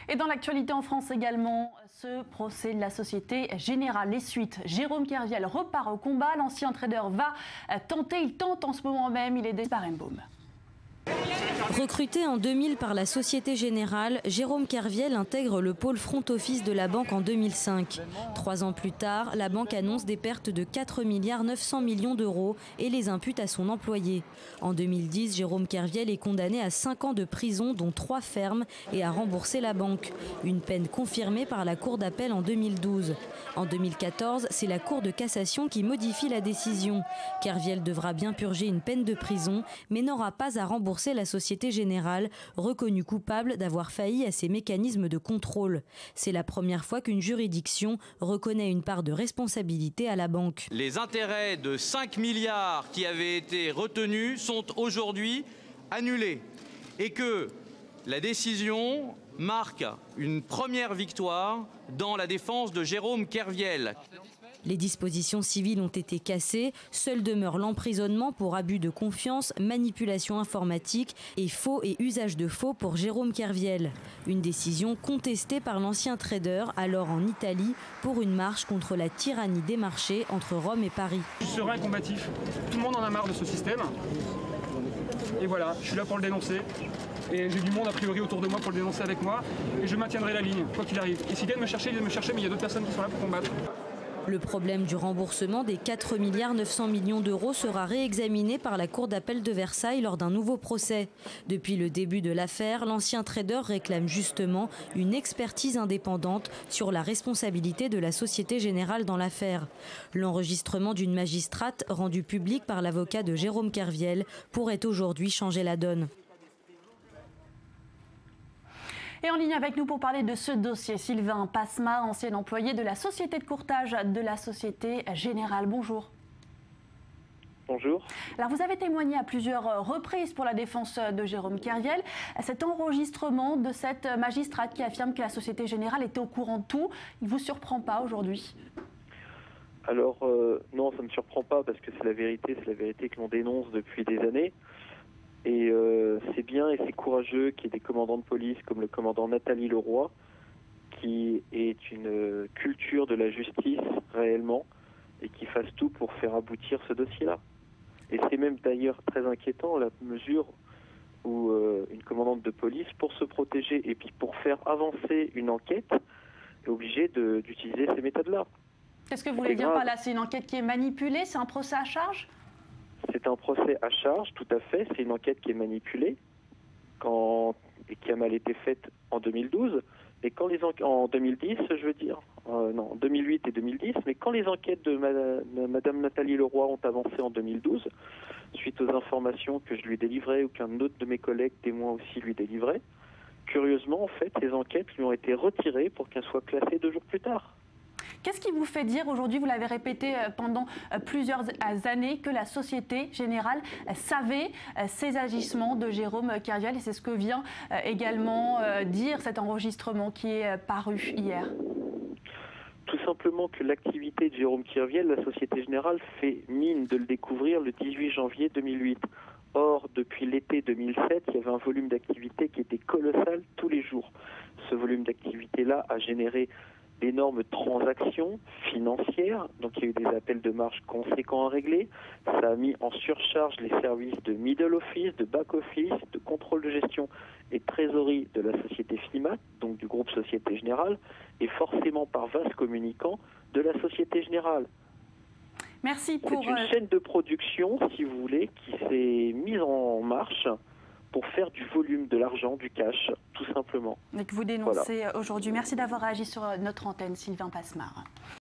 Et dans l'actualité en France également, ce procès de la Société Générale. Les suites, Jérôme Kerviel repart au combat. L'ancien trader il tente en ce moment même, il est des Barenbaum. Recruté en 2000 par la Société Générale, Jérôme Kerviel intègre le pôle front office de la banque en 2005. 3 ans plus tard, la banque annonce des pertes de 4,9 milliards d'euros et les impute à son employé. En 2010, Jérôme Kerviel est condamné à 5 ans de prison, dont 3 fermes, et à rembourser la banque. Une peine confirmée par la Cour d'appel en 2012. En 2014, c'est la Cour de cassation qui modifie la décision. Kerviel devra bien purger une peine de prison, mais n'aura pas à rembourser la Société Générale, reconnue coupable d'avoir failli à ses mécanismes de contrôle. C'est la première fois qu'une juridiction reconnaît une part de responsabilité à la banque. Les intérêts de 5 milliards qui avaient été retenus sont aujourd'hui annulés et que la décision marque une première victoire dans la défense de Jérôme Kerviel. Les dispositions civiles ont été cassées, seul demeure l'emprisonnement pour abus de confiance, manipulation informatique et faux et usage de faux pour Jérôme Kerviel. Une décision contestée par l'ancien trader, alors en Italie, pour une marche contre la tyrannie des marchés entre Rome et Paris. Je suis serein et combatif. Tout le monde en a marre de ce système. Et voilà, je suis là pour le dénoncer. Et j'ai du monde a priori autour de moi pour le dénoncer avec moi. Et je maintiendrai la ligne, quoi qu'il arrive. Et s'ils viennent me chercher, ils viennent me chercher, mais il y a d'autres personnes qui sont là pour combattre. Le problème du remboursement des 4,9 milliards d'euros sera réexaminé par la Cour d'appel de Versailles lors d'un nouveau procès. Depuis le début de l'affaire, l'ancien trader réclame justement une expertise indépendante sur la responsabilité de la Société Générale dans l'affaire. L'enregistrement d'une magistrate rendu public par l'avocat de Jérôme Kerviel pourrait aujourd'hui changer la donne. Et en ligne avec nous pour parler de ce dossier, Sylvain Passemard, ancien employé de la société de courtage de la Société Générale. Bonjour. Bonjour. Alors vous avez témoigné à plusieurs reprises pour la défense de Jérôme Kerviel. Cet enregistrement de cette magistrate qui affirme que la Société Générale était au courant de tout, il ne vous surprend pas aujourd'hui? Alors non, ça ne me surprend pas parce que c'est la vérité que l'on dénonce depuis des années. Et c'est bien et c'est courageux qu'il y ait des commandants de police comme le commandant Nathalie Leroy, qui est une culture de la justice réellement et qui fasse tout pour faire aboutir ce dossier-là. Et c'est même d'ailleurs très inquiétant la mesure où une commandante de police, pour se protéger et puis pour faire avancer une enquête, est obligée d'utiliser ces méthodes-là. Qu'est-ce que vous voulez dire par là? C'est une enquête qui est manipulée? C'est un procès à charge? C'est un procès à charge, tout à fait. C'est une enquête qui est manipulée et qui a mal été faite en 2012. Et en 2010, je veux dire, non, 2008 et 2010. Mais quand les enquêtes de Madame Nathalie Leroy ont avancé en 2012, suite aux informations que je lui délivrais ou qu'un autre de mes collègues témoins aussi lui délivrait, curieusement, en fait, ces enquêtes lui ont été retirées pour qu'elles soient classées 2 jours plus tard. Qu'est-ce qui vous fait dire aujourd'hui, vous l'avez répété pendant plusieurs années, que la Société Générale savait ces agissements de Jérôme Kerviel, et c'est ce que vient également dire cet enregistrement qui est paru hier? Tout simplement que l'activité de Jérôme Kerviel, la Société Générale fait mine de le découvrir le 18 janvier 2008. Or, depuis l'été 2007, il y avait un volume d'activité qui était colossal tous les jours. Ce volume d'activité-là a généré d'énormes transactions financières, donc il y a eu des appels de marge conséquents à régler. Ça a mis en surcharge les services de middle office, de back office, de contrôle de gestion et de trésorerie de la société FIMAT, donc du groupe Société Générale, et forcément par vase communicant de la Société Générale. Merci pour... C'est une chaîne de production, si vous voulez, qui s'est mise en marche pour faire du volume, de l'argent, du cash, tout simplement. Et que vous dénoncez aujourd'hui. Merci d'avoir réagi sur notre antenne, Sylvain Passemard.